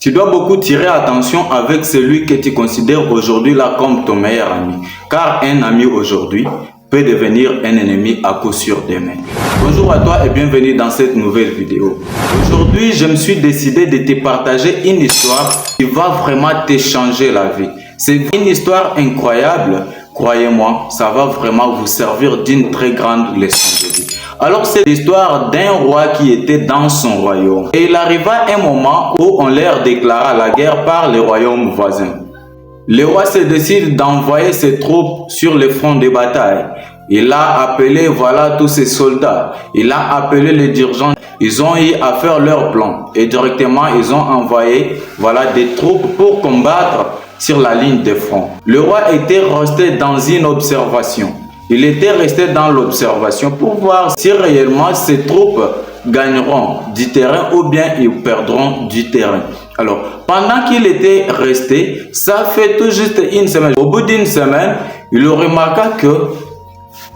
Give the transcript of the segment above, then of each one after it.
Tu dois beaucoup tirer attention avec celui que tu considères aujourd'hui là comme ton meilleur ami. Car un ami aujourd'hui peut devenir un ennemi à coup sûr demain. Bonjour à toi et bienvenue dans cette nouvelle vidéo. Aujourd'hui, je me suis décidé de te partager une histoire qui va vraiment te changer la vie. C'est une histoire incroyable. Croyez-moi, ça va vraiment vous servir d'une très grande leçon de vie. Alors c'est l'histoire d'un roi qui était dans son royaume. Et il arriva un moment où on leur déclara la guerre par les royaumes voisins. Le roi se décide d'envoyer ses troupes sur le front de bataille. Il a appelé tous ses soldats. Il a appelé les dirigeants. Ils ont eu à faire leur plan. Et directement, ils ont envoyé des troupes pour combattre sur la ligne de front. Le roi était resté dans une observation. Il était resté dans l'observation pour voir si réellement ces troupes gagneront du terrain ou bien ils perdront du terrain. Alors, pendant qu'il était resté, ça fait tout juste une semaine. Au bout d'une semaine, il remarqua que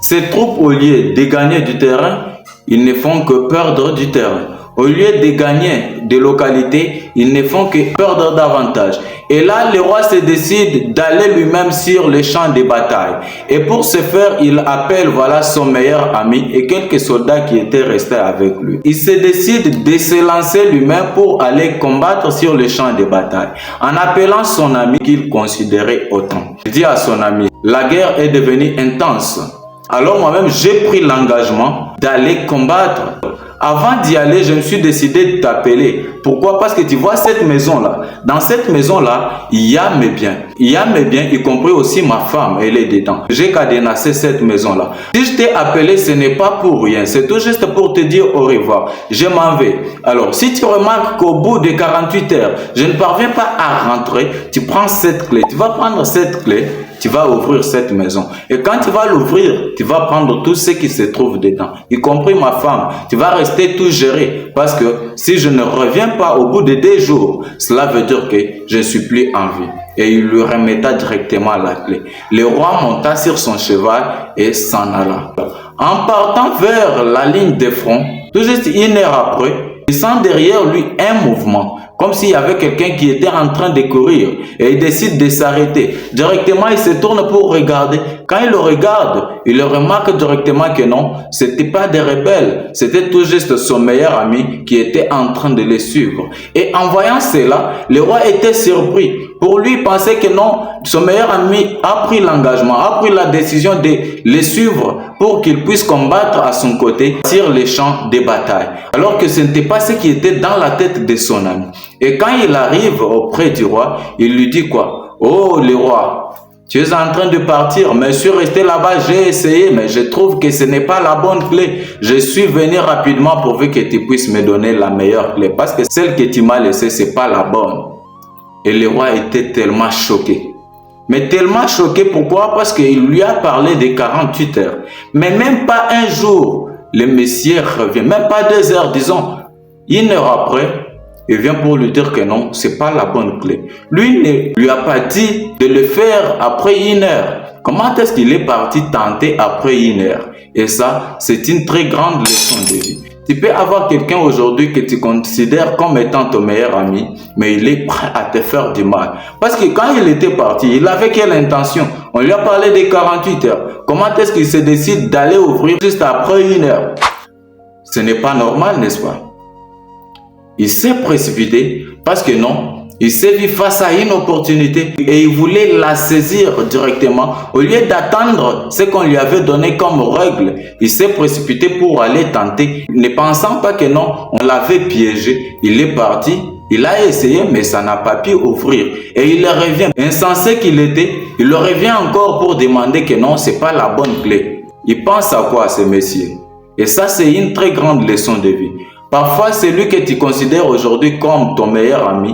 ces troupes, au lieu de gagner du terrain, ils ne font que perdre du terrain. Au lieu de gagner des localités, ils ne font que perdre davantage. Et là, le roi se décide d'aller lui-même sur les champs de bataille. Et pour ce faire, il appelle son meilleur ami et quelques soldats qui étaient restés avec lui. Il se décide de se lancer lui-même pour aller combattre sur les champs de bataille. En appelant son ami qu'il considérait autant. Il dit à son ami, la guerre est devenue intense. Alors moi-même, j'ai pris l'engagement d'aller combattre. Avant d'y aller, je me suis décidé de t'appeler. Pourquoi? Parce que tu vois cette maison-là. Dans cette maison-là, il y a mes biens. Il y a mes biens, y compris aussi ma femme, elle est dedans. J'ai cadenassé cette maison-là. Si je t'ai appelé, ce n'est pas pour rien. C'est tout juste pour te dire au revoir. Je m'en vais. Alors, si tu remarques qu'au bout de 48 heures, je ne parviens pas à rentrer, tu prends cette clé. Tu vas prendre cette clé. Tu vas ouvrir cette maison. Et quand tu vas l'ouvrir, tu vas prendre tout ce qui se trouve dedans, y compris ma femme. Tu vas rester tout gérer. Parce que si je ne reviens pas au bout de 2 jours, cela veut dire que je ne suis plus en vie. Et il lui remetta directement la clé. Le roi monta sur son cheval et s'en alla. En partant vers la ligne de front, tout juste 1 heure après, il sent derrière lui un mouvement. Comme s'il y avait quelqu'un qui était en train de courir et il décide de s'arrêter. Directement, il se tourne pour regarder. Quand il le regarde, il remarque directement que non, c'était pas des rebelles. C'était tout juste son meilleur ami qui était en train de les suivre. Et en voyant cela, le roi était surpris. Pour lui, il pensait que non, son meilleur ami a pris l'engagement, a pris la décision de les suivre pour qu'il puisse combattre à son côté sur les champs de bataille. Alors que ce n'était pas ce qui était dans la tête de son ami. Et quand il arrive auprès du roi, il lui dit quoi? Oh, le roi, tu es en train de partir, mais je suis resté là-bas, j'ai essayé, mais je trouve que ce n'est pas la bonne clé. Je suis venu rapidement pourvu que tu puisses me donner la meilleure clé, parce que celle que tu m'as laissée, c'est pas la bonne. Et le roi était tellement choqué. Mais tellement choqué, pourquoi? Parce qu'il lui a parlé de 48 heures. Mais même pas un jour, le Messie revient, même pas 2 heures, disons. 1 heure après, il vient pour lui dire que non, c'est pas la bonne clé. Lui ne lui a pas dit de le faire après 1 heure. Comment est-ce qu'il est parti tenter après 1 heure? Et ça, c'est une très grande leçon de vie. Tu peux avoir quelqu'un aujourd'hui que tu considères comme étant ton meilleur ami, mais il est prêt à te faire du mal. Parce que quand il était parti, il avait quelle intention? On lui a parlé des 48 heures. Comment est-ce qu'il se décide d'aller ouvrir juste après 1 heure? Ce n'est pas normal, n'est-ce pas? Il s'est précipité parce que non, il s'est vu face à une opportunité et il voulait la saisir directement. Au lieu d'attendre ce qu'on lui avait donné comme règle, il s'est précipité pour aller tenter, ne pensant pas que non, on l'avait piégé. Il est parti, il a essayé, mais ça n'a pas pu ouvrir. Et il revient, insensé qu'il était, il revient encore pour demander que non, c'est pas la bonne clé. Il pense à quoi, ce messieurs? Et ça, c'est une très grande leçon de vie. Parfois, celui que tu considères aujourd'hui comme ton meilleur ami,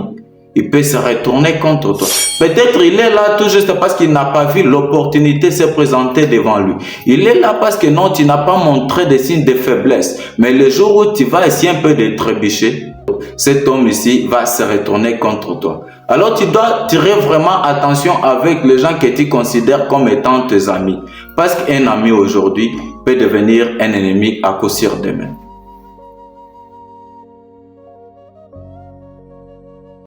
il peut se retourner contre toi. Peut-être il est là tout juste parce qu'il n'a pas vu l'opportunité se présenter devant lui. Il est là parce que non, tu n'as pas montré des signes de faiblesse. Mais le jour où tu vas essayer un peu de trébucher, cet homme ici va se retourner contre toi. Alors tu dois tirer vraiment attention avec les gens que tu considères comme étant tes amis. Parce qu'un ami aujourd'hui peut devenir un ennemi à coup sûr demain.